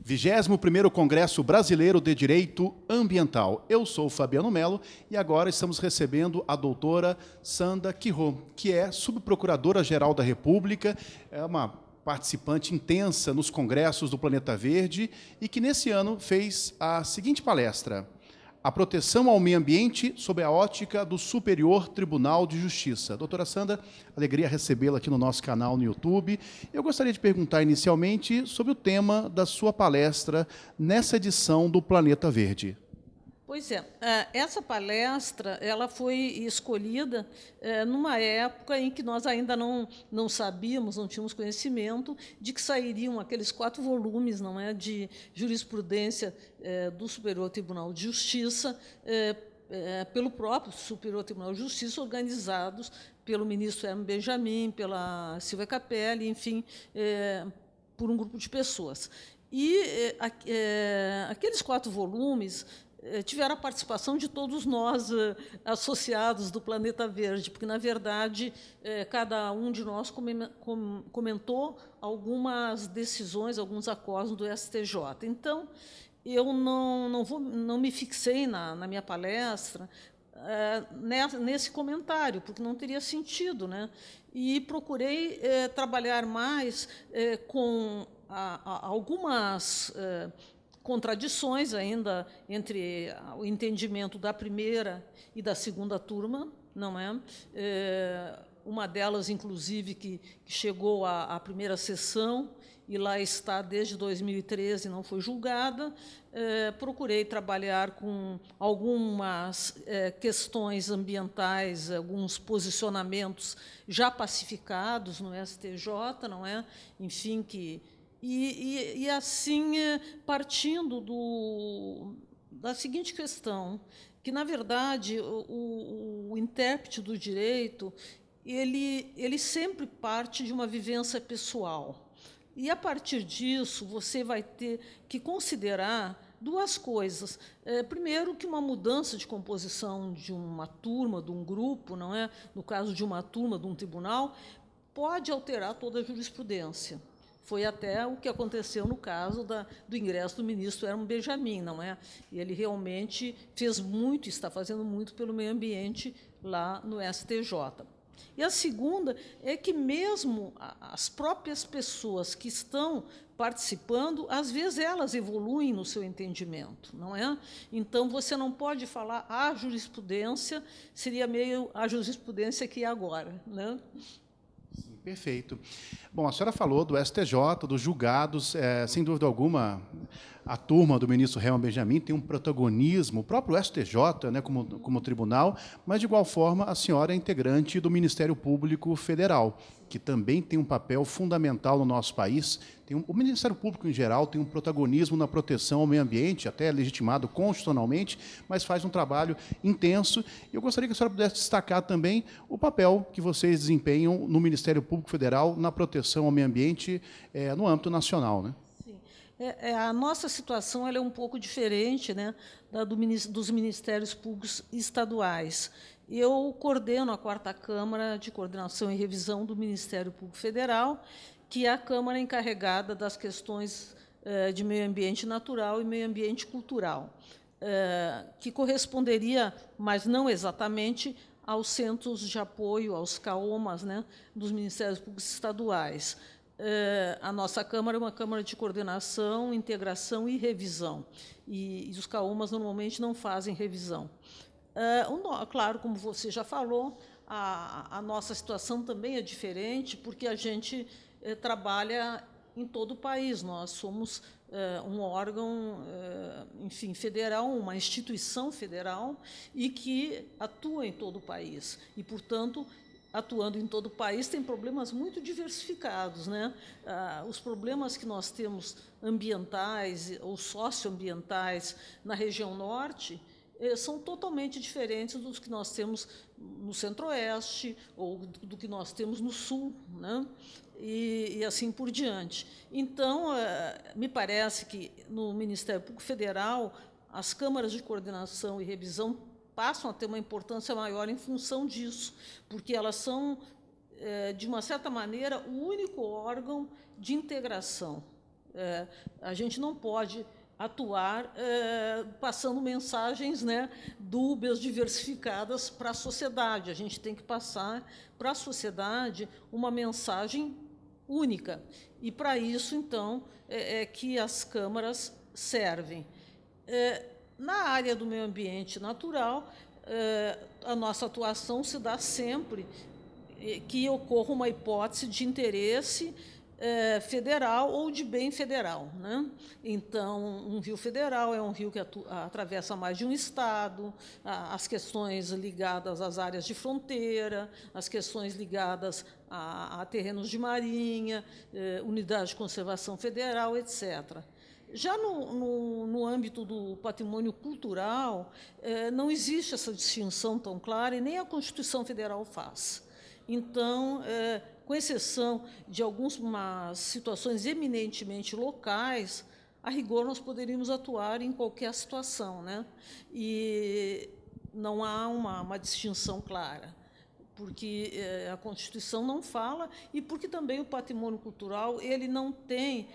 21º Congresso Brasileiro de Direito Ambiental. Eu sou Fabiano Melo e agora estamos recebendo a doutora Sandra Quirô, que é subprocuradora-geral da República, é uma participante intensa nos congressos do Planeta Verde e que nesse ano fez a seguinte palestra: a proteção ao meio ambiente sob a ótica do Superior Tribunal de Justiça. Doutora Sandra, alegria recebê-la aqui no nosso canal no YouTube. Eu gostaria de perguntar inicialmente sobre o tema da sua palestra nessa edição do Planeta Verde. Pois é, essa palestra ela foi escolhida numa época em que nós ainda não sabíamos, não tínhamos conhecimento de que sairiam aqueles 4 volumes, não é, de jurisprudência do Superior Tribunal de Justiça, pelo próprio Superior Tribunal de Justiça, organizados pelo ministro Herman Benjamin, pela Silvia Capelli, enfim, por um grupo de pessoas. E aqueles 4 volumes tiveram a participação de todos nós associados do Planeta Verde, porque, na verdade, cada um de nós comentou algumas decisões, alguns acordos do STJ. Então, eu não me fixei na minha palestra nesse comentário, porque não teria sentido, né? E procurei trabalhar mais com algumas contradições ainda entre o entendimento da primeira e da segunda turma, não é? Uma delas, inclusive, que chegou à primeira sessão e lá está desde 2013, não foi julgada. Procurei trabalhar com algumas questões ambientais, alguns posicionamentos já pacificados no STJ, não é? Enfim, E assim, partindo da seguinte questão, que, na verdade, o intérprete do direito ele sempre parte de uma vivência pessoal. E, a partir disso, você vai ter que considerar 2 coisas. Primeiro, que uma mudança de composição de uma turma, de um grupo, não é? No caso de uma turma, de um tribunal, pode alterar toda a jurisprudência. Foi até o que aconteceu no caso do ingresso do ministro Herman Benjamin, não é? E ele realmente fez muito, está fazendo muito pelo meio ambiente lá no STJ. E a segunda é que mesmo as próprias pessoas que estão participando, às vezes elas evoluem no seu entendimento, não é? Então, você não pode falar a jurisprudência, seria meio a jurisprudência que é agora, né? Perfeito. Bom, a senhora falou do STJ, dos julgados, sem dúvida alguma, a turma do ministro Herman Benjamin tem um protagonismo, o próprio STJ, né, como tribunal, mas, de igual forma, a senhora é integrante do Ministério Público Federal, que também tem um papel fundamental no nosso país. O Ministério Público, em geral, tem um protagonismo na proteção ao meio ambiente, até legitimado constitucionalmente, mas faz um trabalho intenso. E eu gostaria que a senhora pudesse destacar também o papel que vocês desempenham no Ministério Público Federal na proteção ao meio ambiente no âmbito nacional, né? Sim. A nossa situação ela é um pouco diferente, né, dos Ministérios Públicos estaduais. Eu coordeno a 4ª Câmara de Coordenação e Revisão do Ministério Público Federal, que é a Câmara encarregada das questões de meio ambiente natural e meio ambiente cultural, que corresponderia, mas não exatamente, aos centros de apoio, aos CAOMAS, né, dos Ministérios Públicos estaduais. A nossa Câmara é uma Câmara de coordenação, integração e revisão, e os CAOMAS normalmente não fazem revisão. Claro, como você já falou, a nossa situação também é diferente, porque a gente trabalha em todo o país. Nós somos um órgão, enfim, federal, uma instituição federal, e que atua em todo o país. E, portanto, atuando em todo o país, tem problemas muito diversificados, né? Os problemas que nós temos ambientais ou socioambientais na região norte são totalmente diferentes dos que nós temos no Centro-Oeste ou do que nós temos no Sul, né? E assim por diante. Então, me parece que no Ministério Público Federal as câmaras de coordenação e revisão passam a ter uma importância maior em função disso, porque elas são, de uma certa maneira, o único órgão de integração A gente não pode atuar passando mensagens, né, dúbias, diversificadas para a sociedade. A gente tem que passar para a sociedade uma mensagem única. E, para isso, então, é que as câmaras servem. Na área do meio ambiente natural, a nossa atuação se dá sempre que ocorra uma hipótese de interesse federal ou de bem federal, né? Então, um rio federal é um rio que atravessa mais de um estado, as questões ligadas às áreas de fronteira, as questões ligadas a terrenos de marinha, unidade de conservação federal, etc. Já no âmbito do patrimônio cultural, não existe essa distinção tão clara e nem a Constituição Federal faz. Então, com exceção de algumas situações eminentemente locais, a rigor nós poderíamos atuar em qualquer situação, né? E não há uma distinção clara, porque a Constituição não fala e porque também o patrimônio cultural ele não tem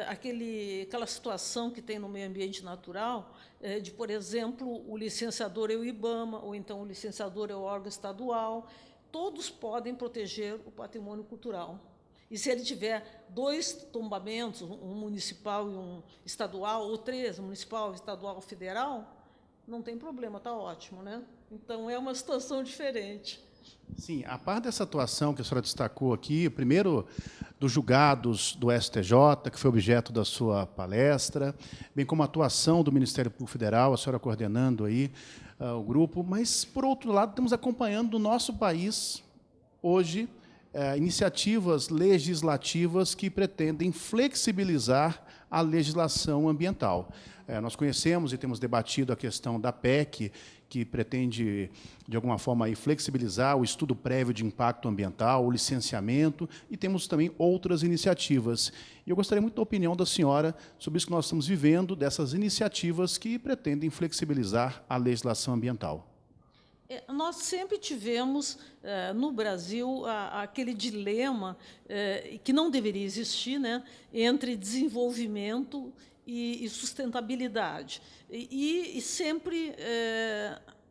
aquela situação que tem no meio ambiente natural de, por exemplo, o licenciador é o IBAMA, ou então o licenciador é o órgão estadual. Todos podem proteger o patrimônio cultural. E se ele tiver 2 tombamentos, um municipal e um estadual, ou 3, municipal, estadual, federal, não tem problema, está ótimo, né? Então, é uma situação diferente. Sim, a par dessa atuação que a senhora destacou aqui, primeiro dos julgados do STJ, que foi objeto da sua palestra, bem como a atuação do Ministério Público Federal, a senhora coordenando aí o grupo, mas, por outro lado, estamos acompanhando no nosso país, hoje, iniciativas legislativas que pretendem flexibilizar a legislação ambiental. Nós conhecemos e temos debatido a questão da PEC, que pretende, de alguma forma, aí, flexibilizar o estudo prévio de impacto ambiental, o licenciamento, e temos também outras iniciativas. E eu gostaria muito da opinião da senhora sobre isso que nós estamos vivendo, dessas iniciativas que pretendem flexibilizar a legislação ambiental. Nós sempre tivemos, no Brasil, aquele dilema que não deveria existir, né, entre desenvolvimento e sustentabilidade. E sempre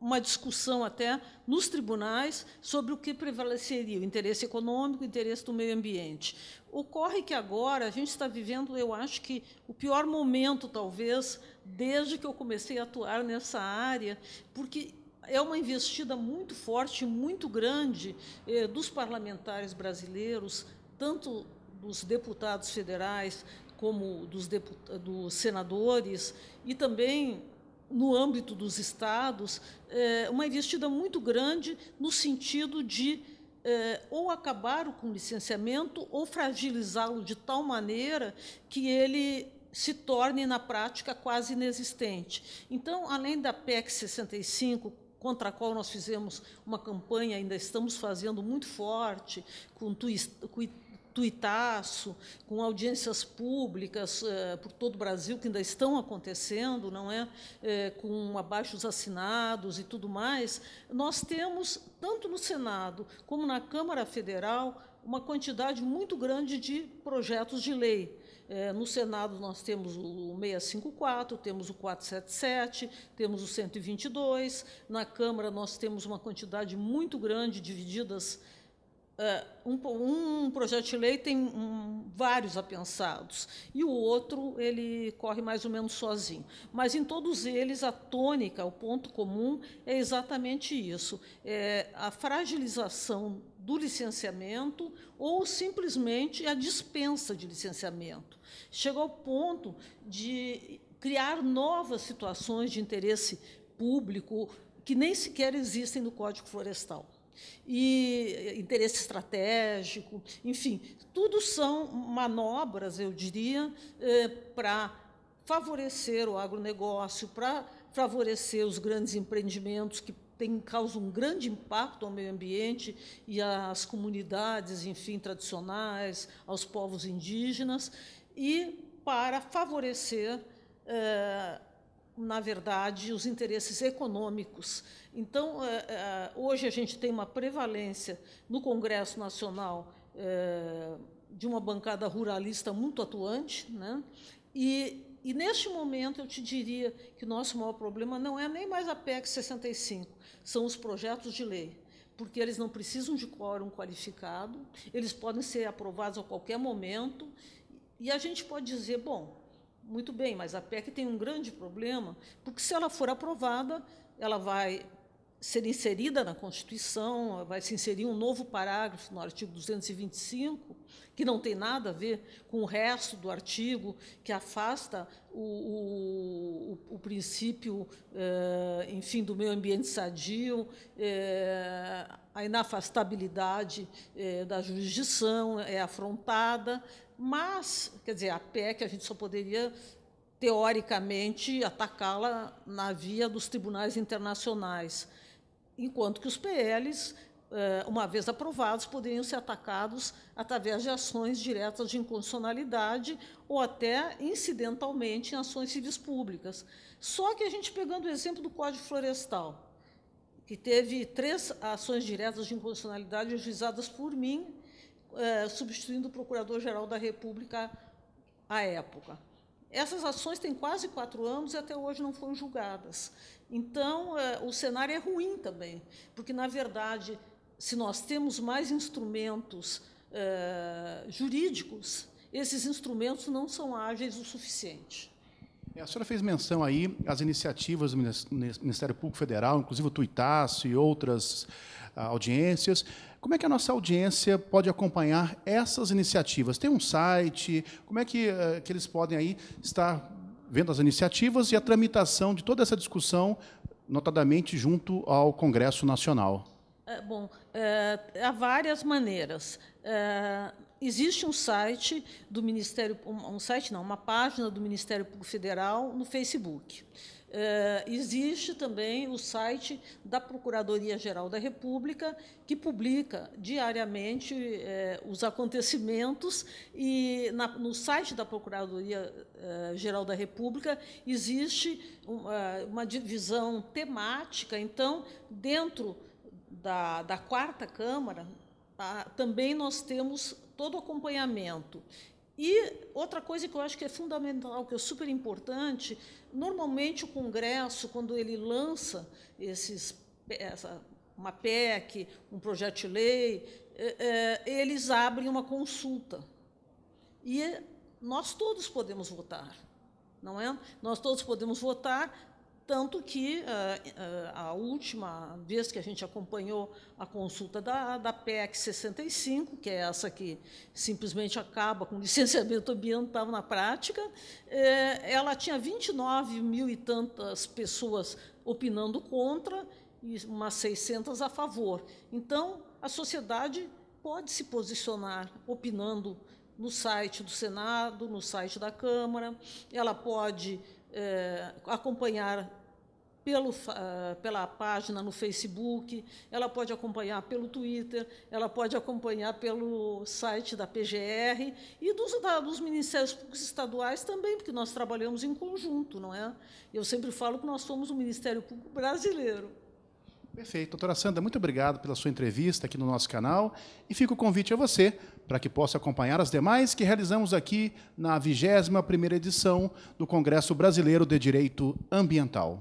uma discussão até nos tribunais sobre o que prevaleceria, o interesse econômico, o interesse do meio ambiente. Ocorre que agora a gente está vivendo, eu acho que o pior momento, talvez, desde que eu comecei a atuar nessa área, porque é uma investida muito forte, muito grande dos parlamentares brasileiros, tanto dos deputados federais como dos senadores, e também, no âmbito dos estados, uma investida muito grande no sentido de ou acabar com o licenciamento ou fragilizá-lo de tal maneira que ele se torne, na prática, quase inexistente. Então, além da PEC 65, contra a qual nós fizemos uma campanha, ainda estamos fazendo muito forte, com tuitaço, com audiências públicas por todo o Brasil, que ainda estão acontecendo, não é? Com abaixos-assinados e tudo mais, nós temos, tanto no Senado como na Câmara Federal, uma quantidade muito grande de projetos de lei. No Senado, nós temos o 654, temos o 477, temos o 122. Na Câmara, nós temos uma quantidade muito grande, divididas. Um projeto de lei tem vários apensados, e o outro ele corre mais ou menos sozinho. Mas, em todos eles, a tônica, o ponto comum é exatamente isso, a fragilização do licenciamento ou, simplesmente, a dispensa de licenciamento. Chegou ao ponto de criar novas situações de interesse público que nem sequer existem no Código Florestal. E interesse estratégico, enfim, tudo são manobras, eu diria, para favorecer o agronegócio, para favorecer os grandes empreendimentos que causam um grande impacto ao meio ambiente e às comunidades, enfim, tradicionais, aos povos indígenas, e para favorecer, na verdade, os interesses econômicos. Então, hoje a gente tem uma prevalência no Congresso Nacional de uma bancada ruralista muito atuante, né? E, neste momento, eu te diria que o nosso maior problema não é nem mais a PEC 65, são os projetos de lei, porque eles não precisam de quórum qualificado, eles podem ser aprovados a qualquer momento, e a gente pode dizer, bom, muito bem, mas a PEC tem um grande problema, porque, se ela for aprovada, ela vai ser inserida na Constituição, vai se inserir um novo parágrafo no artigo 225, que não tem nada a ver com o resto do artigo, que afasta o princípio, enfim, do meio ambiente sadio, a inafastabilidade da jurisdição é afrontada, mas, quer dizer, a PEC a gente só poderia, teoricamente, atacá-la na via dos tribunais internacionais, enquanto que os PLs, uma vez aprovados, poderiam ser atacados através de ações diretas de inconstitucionalidade ou até, incidentalmente, em ações civis públicas. Só que a gente, pegando o exemplo do Código Florestal, que teve 3 ações diretas de inconstitucionalidade ajuizadas por mim, substituindo o Procurador-Geral da República à época. Essas ações têm quase 4 anos e até hoje não foram julgadas. Então, o cenário é ruim também, porque, na verdade, se nós temos mais instrumentos jurídicos, esses instrumentos não são ágeis o suficiente. A senhora fez menção aí às iniciativas do Ministério Público Federal, inclusive o Tuitaço e outras audiências. Como é que a nossa audiência pode acompanhar essas iniciativas? Tem um site? Como é que eles podem aí estar vendo as iniciativas e a tramitação de toda essa discussão, notadamente junto ao Congresso Nacional? Bom, há várias maneiras. Existe um site do Ministério, uma página do Ministério Público Federal no Facebook. Existe também o site da Procuradoria-Geral da República, que publica diariamente os acontecimentos, e no site da Procuradoria-Geral da República existe uma divisão temática. Então, dentro da 4ª Câmara, também nós temos todo o acompanhamento. E outra coisa que eu acho que é fundamental, que é super importante, normalmente o Congresso, quando ele lança uma PEC, um projeto de lei, eles abrem uma consulta. E nós todos podemos votar, não é? Nós todos podemos votar, tanto que a última vez que a gente acompanhou a consulta da PEC 65, que é essa que simplesmente acaba com licenciamento ambiental na prática, ela tinha 29 mil e tantas pessoas opinando contra e umas 600 a favor. Então, a sociedade pode se posicionar opinando no site do Senado, no site da Câmara, ela pode acompanhar pela página no Facebook, ela pode acompanhar pelo Twitter, ela pode acompanhar pelo site da PGR e dos Ministérios Públicos Estaduais também, porque nós trabalhamos em conjunto, não é? Eu sempre falo que nós somos o Ministério Público brasileiro. Perfeito. Doutora Sandra, muito obrigado pela sua entrevista aqui no nosso canal, e fica o convite a você para que possa acompanhar as demais que realizamos aqui na 21ª edição do Congresso Brasileiro de Direito Ambiental.